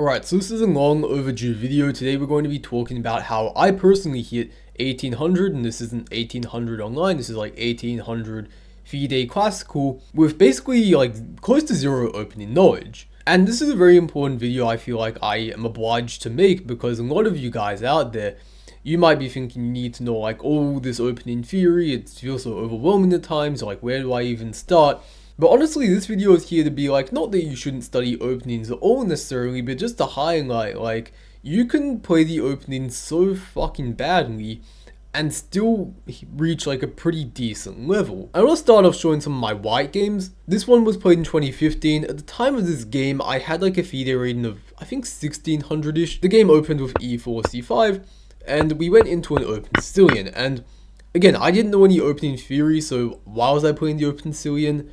Alright, so this is a long overdue video. Today we're going to be talking about how I personally hit 1800, and this isn't 1800 online, this is like 1800 FIDE classical with basically like close to zero opening knowledge. And this is a very important video I feel like I am obliged to make because a lot of you guys out there, you might be thinking you need to know like all this opening theory, it feels so overwhelming at times, like where do I even start? But honestly, this video is here to be like, not that you shouldn't study openings at all necessarily, but just to highlight, like, you can play the openings so fucking badly and still reach like a pretty decent level. I want to start off showing some of my white games. This one was played in 2015. At the time of this game, I had like a FIDE rating of, I think 1600-ish. The game opened with e4, c5, and we went into an open Sicilian. And again, I didn't know any opening theory, so why was I playing the open Sicilian?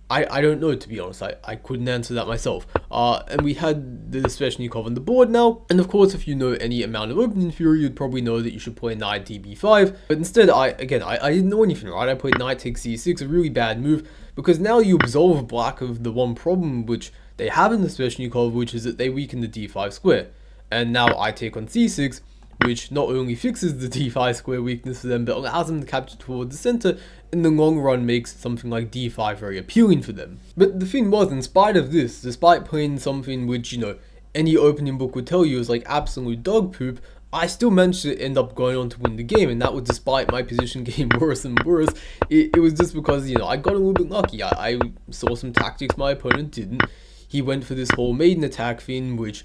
I don't know, to be honest. I couldn't answer that myself. And we had the Sveshnikov on the board now. And of course, if you know any amount of opening theory, you'd probably know that you should play knight db5. But instead, I didn't know anything, right? I played knight takes c6, a really bad move, because now you absolve black of the one problem which they have in the Sveshnikov, which is that they weaken the d5 square. And now I take on c6, which not only fixes the d5 square weakness for them, but allows them to capture towards the center, in the long run makes something like d5 very appealing for them. But the thing was, in spite of this, despite playing something which, you know, any opening book would tell you is like absolute dog poop, I still managed to end up going on to win the game, and that was despite my position getting worse and worse. It was just because, you know, I got a little bit lucky. I saw some tactics my opponent didn't. He went for this whole maiden attack thing, which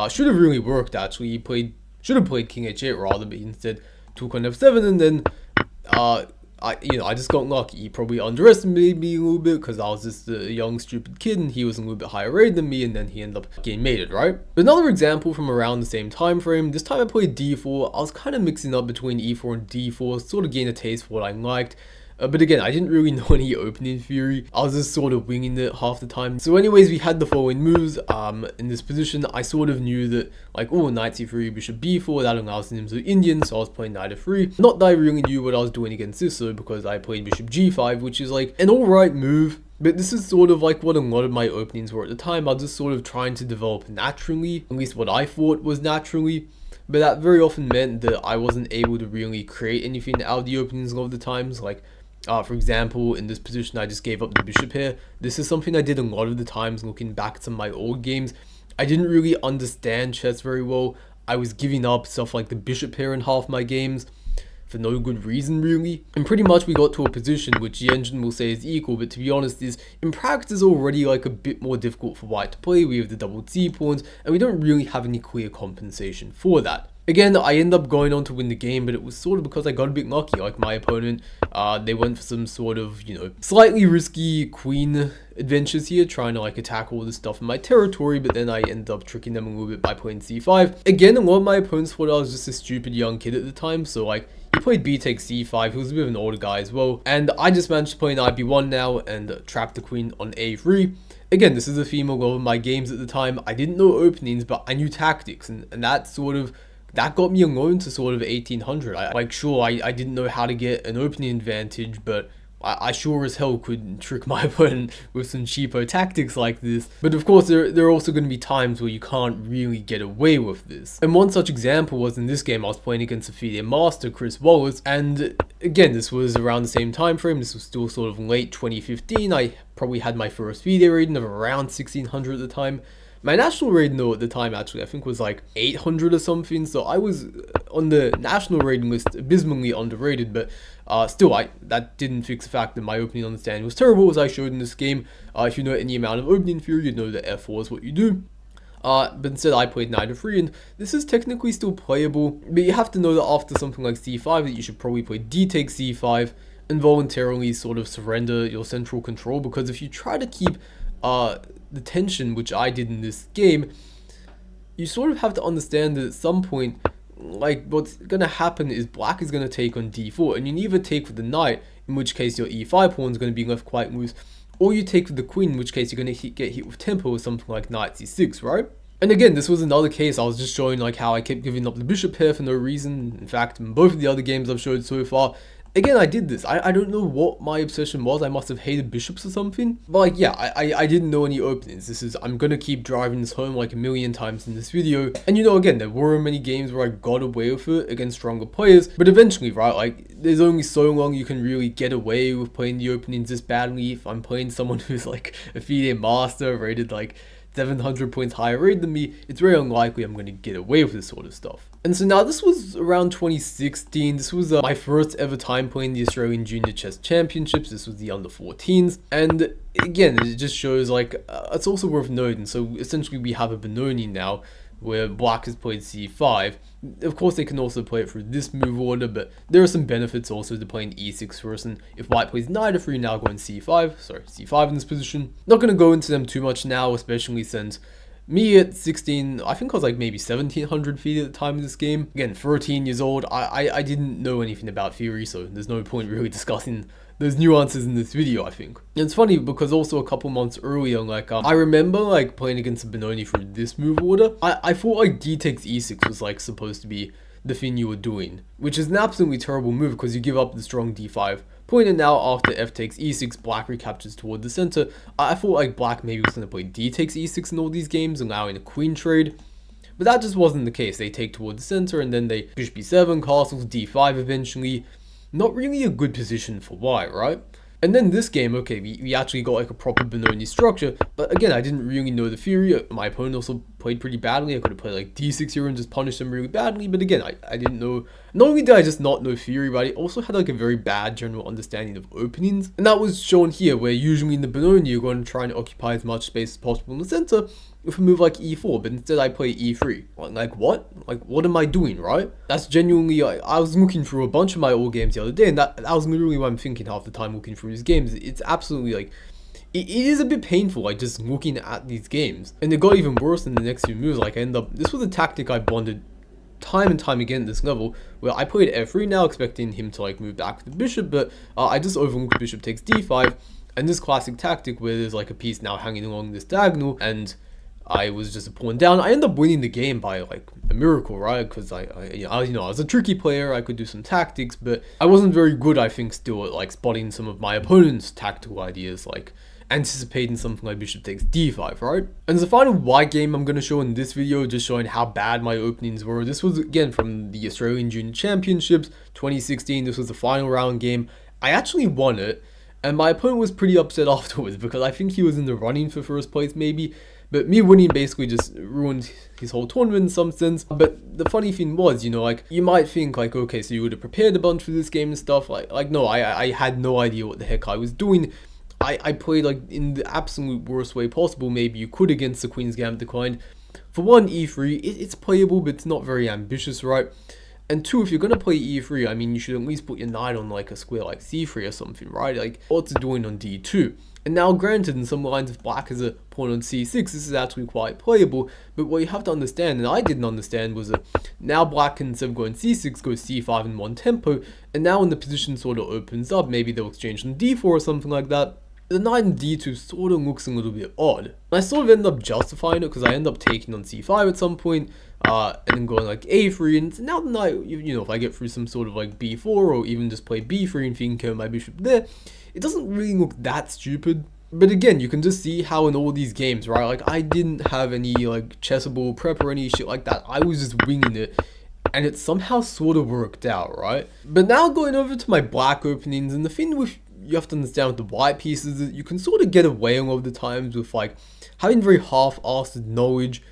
should have really worked actually. He should have played king h8 rather, but he instead took on f7, and then I just got lucky. He probably underestimated me a little bit because I was just a young stupid kid and he was a little bit higher rated than me, and then he ended up getting mated, right? But another example from around the same time frame, this time I played d4. I was kind of mixing up between e4 and d4, sort of getting a taste for what I liked. But again, I didn't really know any opening theory. I was just sort of winging it half the time. So anyways, we had the following moves. In this position, I sort of knew that, like, oh, knight c3, bishop b4, that allows him to Indian, so I was playing knight f3. Not that I really knew what I was doing against this, though, because I played bishop g5, which is, like, an alright move. But this is sort of like what a lot of my openings were at the time. I was just sort of trying to develop naturally, at least what I thought was naturally. But that very often meant that I wasn't able to really create anything out of the openings a lot of the times, like, for example, in this position, I just gave up the bishop here. This is something I did a lot of the times looking back at some of my old games. I didn't really understand chess very well. I was giving up stuff like the bishop here in half my games for no good reason, really. And pretty much we got to a position which the engine will say is equal, but to be honest is, in practice, already like a bit more difficult for white to play. We have the double C pawns, and we don't really have any clear compensation for that. Again, I end up going on to win the game, but it was sort of because I got a bit lucky. Like my opponent, they went for some sort of, you know, slightly risky queen adventures here, trying to like attack all this stuff in my territory, but then I ended up tricking them a little bit by playing c5. Again, a lot of my opponents thought I was just a stupid young kid at the time, so like, he played b takes c5, he was a bit of an older guy as well, and I just managed to play knight b1 now and trap the queen on a3. Again, this is a theme of a lot of my games at the time. I didn't know openings, but I knew tactics, and that sort of, that got me alone to sort of 1800. I didn't know how to get an opening advantage, but I sure as hell could trick my opponent with some cheapo tactics like this. But of course, there are also going to be times where you can't really get away with this. And one such example was in this game I was playing against a FIDE master, Chris Wallace, and again, this was around the same time frame. This was still sort of late 2015. I probably had my first FIDE rating of around 1600 at the time. My national rating though at the time actually I think was like 800 or something, so I was on the national rating list abysmally underrated, but still that didn't fix the fact that my opening understanding was terrible, as I showed in this game. If you know any amount of opening theory, you know that f4 is what you do. But instead I played knight f3, and this is technically still playable, but you have to know that after something like c5 that you should probably play d takes c5 and voluntarily sort of surrender your central control, because if you try to keep the tension, which I did in this game, you sort of have to understand that at some point, like, what's gonna happen is black is gonna take on d4, and you neither take with the knight, in which case your e5 pawn is gonna be left quite loose, or you take with the queen, in which case you're gonna get hit with tempo or something like knight c6, right? And again, this was another case. I was just showing like how I kept giving up the bishop here for no reason. In fact, in both of the other games I've showed so far, Again, I did this. I don't know what my obsession was. I must have hated bishops or something. But like, yeah, I didn't know any openings. I'm gonna keep driving this home like a million times in this video. And you know, again, there were many games where I got away with it against stronger players. But eventually, right, like, there's only so long you can really get away with playing the openings this badly. If I'm playing someone who's like a FIDE master, rated like 700 points higher rated than me, it's very unlikely I'm going to get away with this sort of stuff. And so now this was around 2016. This was my first ever time playing the Australian Junior Chess Championships. This was the under 14s. And again, it just shows like, it's also worth noting. So essentially we have a Benoni now where black has played c5. Of course they can also play it through this move order, but there are some benefits also to playing e6 first, and if white plays knight f3 now going c5 in this position. Not going to go into them too much now, especially since me at 16, I think I was like maybe 1700 feet at the time of this game. Again, 13 years old, I didn't know anything about theory, so there's no point really discussing those nuances in this video, I think. And it's funny because also a couple months earlier, like, I remember like playing against a Benoni through this move order. I thought like d takes e6 was like supposed to be the thing you were doing, which is an absolutely terrible move because you give up the strong d5 point, and now after f takes e6, black recaptures toward the center. I thought like black maybe was going to play d takes e6 in all these games, allowing a queen trade. But that just wasn't the case. They take toward the center and then they bishop b7, castles, d5 eventually. Not really a good position for white, right? And then this game, okay, we actually got like a proper Benoni structure, but again, I didn't really know the theory. My opponent also played pretty badly. I could have played like d6 here and just punished them really badly, but again, I didn't know. Not only did I just not know theory, but I also had like a very bad general understanding of openings. And that was shown here, where usually in the Benoni, you're going to try and occupy as much space as possible in the center with a move like e4, but instead I play e3. Like what? Like what am I doing, right? That's genuinely, I was looking through a bunch of my old games the other day, and that was literally what I'm thinking half the time looking through these games. It's absolutely like, it is a bit painful, like just looking at these games. And it got even worse in the next few moves. Like this was a tactic I bonded time and time again at this level, where I played f3 now expecting him to like move back with the bishop, but I just overlooked bishop takes d5, and this classic tactic where there's like a piece now hanging along this diagonal, and I was just a pawn down. I ended up winning the game by like a miracle, right? Because I was a tricky player. I could do some tactics, but I wasn't very good, I think, still at like spotting some of my opponent's tactical ideas, like anticipating something like bishop takes d5, right? And as a final white game I'm going to show in this video, just showing how bad my openings were. This was again from the Australian Junior Championships 2016. This was the final round game. I actually won it, and my opponent was pretty upset afterwards because I think he was in the running for first place maybe. But me winning basically just ruined his whole tournament in some sense. But the funny thing was, you know, like, you might think like, okay, so you would have prepared a bunch for this game and stuff. Like no, I had no idea what the heck I was doing. I played like in the absolute worst way possible maybe you could against the Queen's Gambit declined. For one, e3, it's playable, but it's not very ambitious, right? And two, if you're going to play e3, I mean, you should at least put your knight on like a square like c3 or something, right? Like, what's it doing on d2? And now granted, in some lines, if black has a pawn on c6, this is actually quite playable, but what you have to understand, and I didn't understand, was that now black can, instead of going c6, go c5 in one tempo, and now when the position sort of opens up, maybe they'll exchange on d4 or something like that, the knight in d2 sort of looks a little bit odd. And I sort of end up justifying it because I end up taking on c5 at some point, and then going like a3, and now the knight, you know, if I get through some sort of like b4 or even just play b3 and thinking my bishop there, it doesn't really look that stupid. But again, you can just see how in all these games, right, like I didn't have any like chessable prep or any shit like that. I was just winging it, and it somehow sort of worked out, right? But now going over to my black openings, and the thing with you have to understand with the white pieces is that you can sort of get away a lot of the times with like having very half-assed knowledge.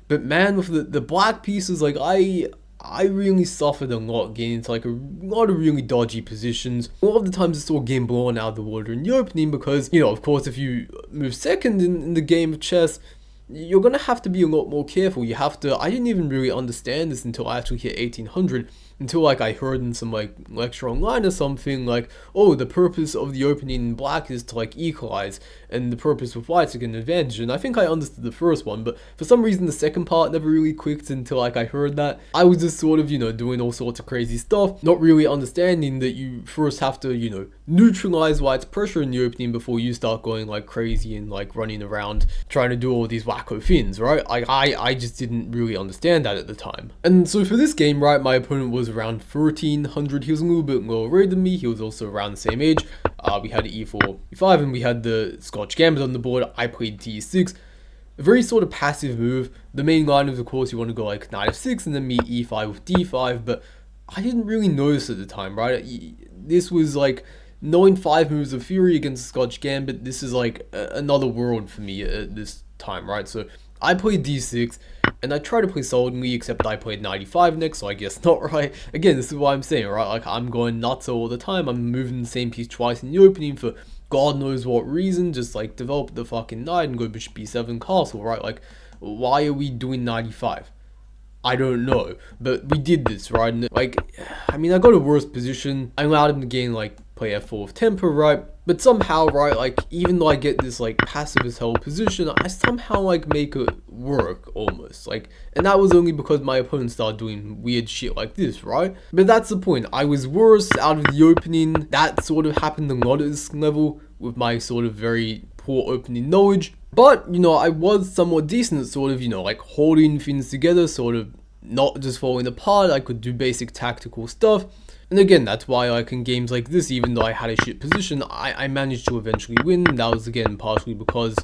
But man, with the black pieces, like I really suffered a lot getting into like a lot of really dodgy positions. A lot of the times I saw game blown out of the water in the opening because, you know, of course, if you move second in the game of chess, you're going to have to be a lot more careful. You have to, I didn't even really understand this until I actually hit 1800, until like I heard in some like lecture online or something like, oh, the purpose of the opening in black is to like equalize, and the purpose with white is to get an advantage. And I think I understood the first one, but for some reason the second part never really clicked until like I heard that. I was just sort of, you know, doing all sorts of crazy stuff, not really understanding that you first have to, you know, neutralize White's pressure in the opening before you start going like crazy and like running around trying to do all these wacko things, right? I just didn't really understand that at the time. And so for this game, right, my opponent was around 1300. He was a little bit lower rated than me. He was also around the same age. We had e4, e5, and we had the Scotch Gambit on the board. I played d6. A very sort of passive move. The main line is, of course, you want to go like knight f6 and then meet e5 with d5, but I didn't really notice at the time, right? This was like knowing 5 moves of fury against Scotch Gambit. This is like another world for me at this time, right? So I played d6 and I tried to play solidly, except I played knight e5 next, so I guess not, right? Again, this is what I'm saying, right? Like, I'm going nuts all the time. I'm moving the same piece twice in the opening for God knows what reason. Just like develop the fucking knight and go bishop b7 castle, right? Like, why are we doing knight e5? I don't know, but we did this, right? And like, I mean, I got a worse position. I allowed him to gain like play f4 with tempo, right? But somehow, right, like, even though I get this like passive as hell position, I somehow like make it work almost, like, and that was only because my opponent started doing weird shit like this, right? But that's the point. I was worse out of the opening. That sort of happened a lot at this level with my sort of very poor opening knowledge. But, you know, I was somewhat decent at sort of, you know, like holding things together, sort of not just falling apart. I could do basic tactical stuff. And again, that's why, like, in games like this, even though I had a shit position, I managed to eventually win. And that was, again, partially because,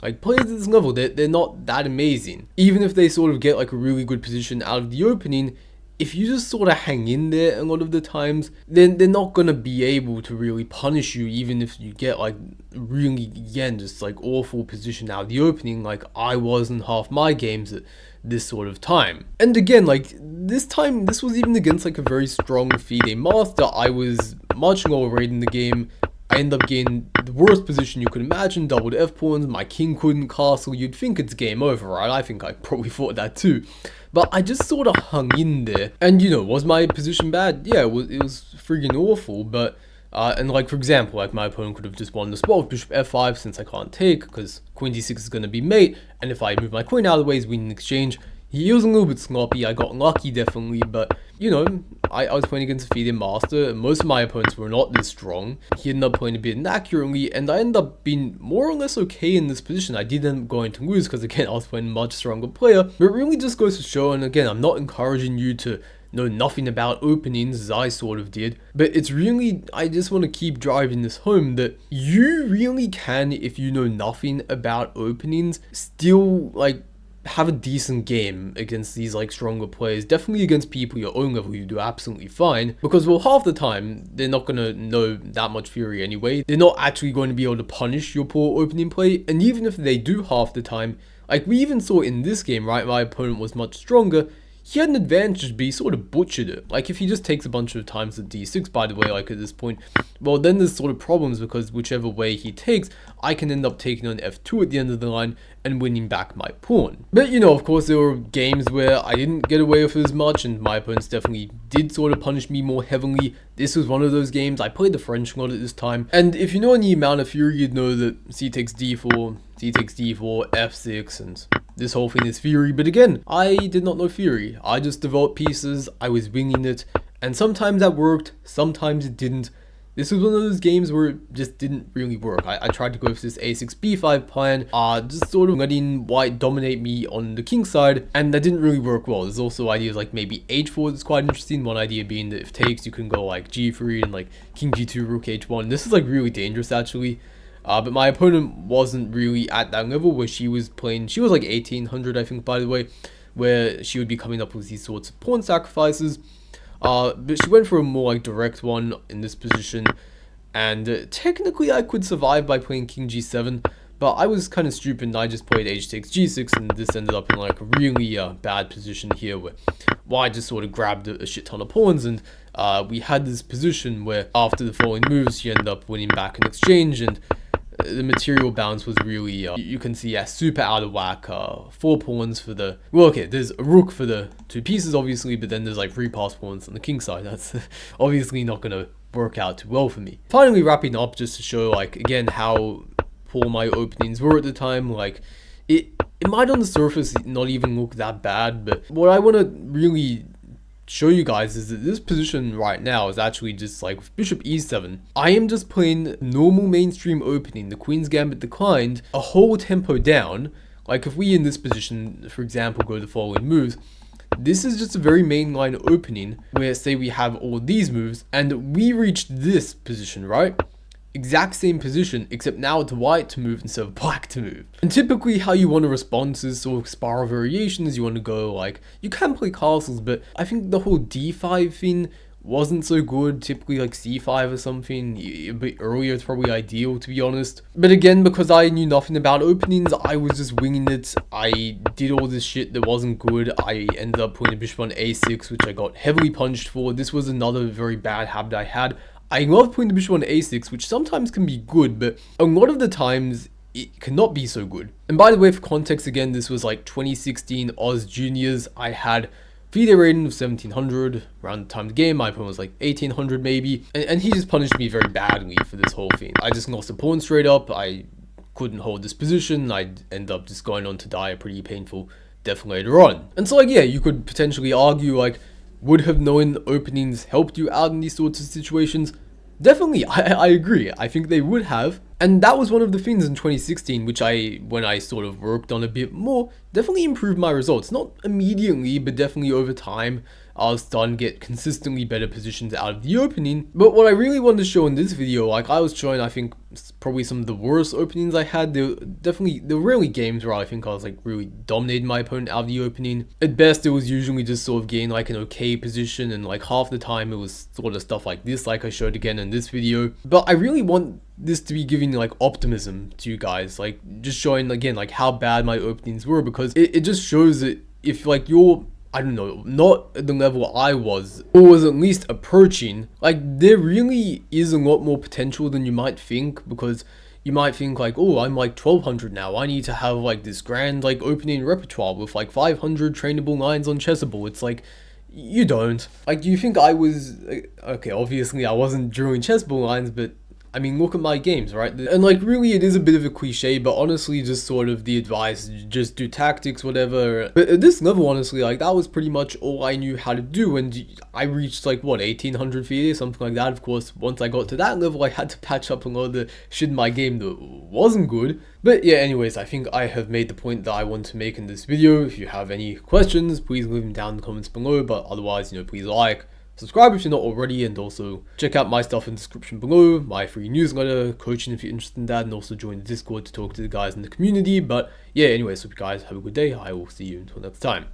like, players at this level, they're not that amazing. Even if they sort of get, like, a really good position out of the opening, if you just sort of hang in there a lot of the times, then they're not going to be able to really punish you, even if you get, like, really, again, just, like, awful position out of the opening, like I was in half my games at this sort of time. And again, like, this time, this was even against, like, a very strong FIDE master. I was much lower rated in the game. I ended up getting the worst position you could imagine, doubled f-pawns, my king couldn't castle. You'd think it's game over, right? I think I probably thought that too. But I just sort of hung in there. And, you know, was my position bad? Yeah, it was freaking awful, but and like, for example, like my opponent could have just won the spot with bishop f5 since I can't take, because queen d6 is going to be mate, and if I move my queen out of the way, he's winning exchange. He was a little bit sloppy. I got lucky, definitely, but, you know, I was playing against a FIDE master. Most of my opponents were not this strong. He ended up playing a bit inaccurately, and I ended up being more or less okay in this position. I did end up going to lose, because, again, I was playing a much stronger player, but it really just goes to show, and again, I'm not encouraging you to know nothing about openings, as I sort of did, but it's really, I just want to keep driving this home, that you really can, if you know nothing about openings, still, like, have a decent game against these like stronger players. Definitely against people your own level, you do absolutely fine, because, well, half the time they're not going to know that much fury anyway. They're not actually going to be able to punish your poor opening play, and even if they do half the time, like we even saw in this game, right, my opponent was much stronger. He had an advantage, but he sort of butchered it. Like, if he just takes a bunch of times at d6, by the way, like at this point, well, then there's sort of problems, because whichever way he takes, I can end up taking on f2 at the end of the line and winning back my pawn. But, you know, of course, there were games where I didn't get away with as much, and my opponents definitely did sort of punish me more heavily. This was one of those games. I played the French a lot at this time, and if you know any amount of fury, you'd know that c takes d4, c takes d4, f6, and this whole thing is fury. But again, I did not know fury. I just developed pieces, I was winging it, and sometimes that worked, sometimes it didn't. This was one of those games where it just didn't really work. I tried to go with this a6 b5 plan, just sort of letting white dominate me on the king side, and that didn't really work well. There's also ideas like maybe h4 that's quite interesting. One idea being that if takes, you can go like g3 and like king g2, rook h1. This is like really dangerous actually. But my opponent wasn't really at that level where she was playing. She was like 1800, I think, by the way, where she would be coming up with these sorts of pawn sacrifices. But she went for a more like direct one in this position, and technically I could survive by playing king g7, but I was kind of stupid and I just played h takes g6, and this ended up in like a really bad position here where white just sort of grabbed a shit ton of pawns, and we had this position where after the following moves she ended up winning back in exchange, and the material balance was really, you can see, super out of whack. 4 pawns for the, well, okay, there's a rook for the 2 pieces, obviously, but then there's like 3 passed pawns on the king side. That's obviously not going to work out too well for me. Finally, wrapping up just to show, like, again, how poor my openings were at the time. Like, it might on the surface not even look that bad, but what I want to really show you guys is that this position right now is actually just like with bishop e7. I am just playing normal mainstream opening. The queen's gambit declined a whole tempo down. Like if we in this position, for example, go the following moves, this is just a very mainline opening where say we have all these moves and we reached this position, right? Exact same position, except now it's white to move instead of black to move. And typically how you want to respond to this sort of spiral variations, you want to go like, you can play castles, but I think the whole d5 thing wasn't so good. Typically like c5 or something a bit earlier is probably ideal, to be honest. But again, because I knew nothing about openings, I was just winging it. I did all this shit that wasn't good. I ended up putting a bishop on a6, which I got heavily punished for. This was another very bad habit I had. I love putting the bishop on a6, which sometimes can be good, but a lot of the times it cannot be so good. And by the way, for context again, this was like 2016 Oz Juniors. I had FIDE rating of 1700 around the time of the game. My opponent was like 1800 maybe, and he just punished me very badly for this whole thing. I just lost a pawn straight up. I couldn't hold this position. I'd end up just going on to die a pretty painful death later on. And so like, yeah, you could potentially argue like, would have known openings helped you out in these sorts of situations? Definitely, I agree. I think they would have. And that was one of the things in 2016, which when I sort of worked on a bit more, definitely improved my results. Not immediately, but definitely over time. I was starting to get consistently better positions out of the opening. But what I really wanted to show in this video, like I was showing, I think, probably some of the worst openings I had. There were rarely games where I think I was like really dominating my opponent out of the opening. At best, it was usually just sort of getting like an okay position, and like half the time it was sort of stuff like this, like I showed again in this video. But I really want this to be giving like optimism to you guys, like just showing again like how bad my openings were, because it just shows that if like you're, I don't know, not at the level I was, or was at least approaching, like there really is a lot more potential than you might think, because you might think like, oh, I'm like 1200 now, I need to have like this grand like opening repertoire with like 500 trainable lines on chessable. It's like, you don't. Like, do you think I was, okay, obviously I wasn't drawing chessable lines, but I mean, look at my games, right? And like, really, it is a bit of a cliche, but honestly, just sort of the advice, just do tactics, whatever. But at this level, honestly, like, that was pretty much all I knew how to do, and I reached, like, what, 1800 FIDE, something like that. Of course, once I got to that level, I had to patch up a lot of the shit in my game that wasn't good. But yeah, anyways, I think I have made the point that I want to make in this video. If you have any questions, please leave them down in the comments below, but otherwise, you know, please like, subscribe if you're not already, and also check out my stuff in the description below, my free newsletter, coaching if you're interested in that, and also join the Discord to talk to the guys in the community. But yeah, anyways, hope you guys have a good day. I will see you until next time.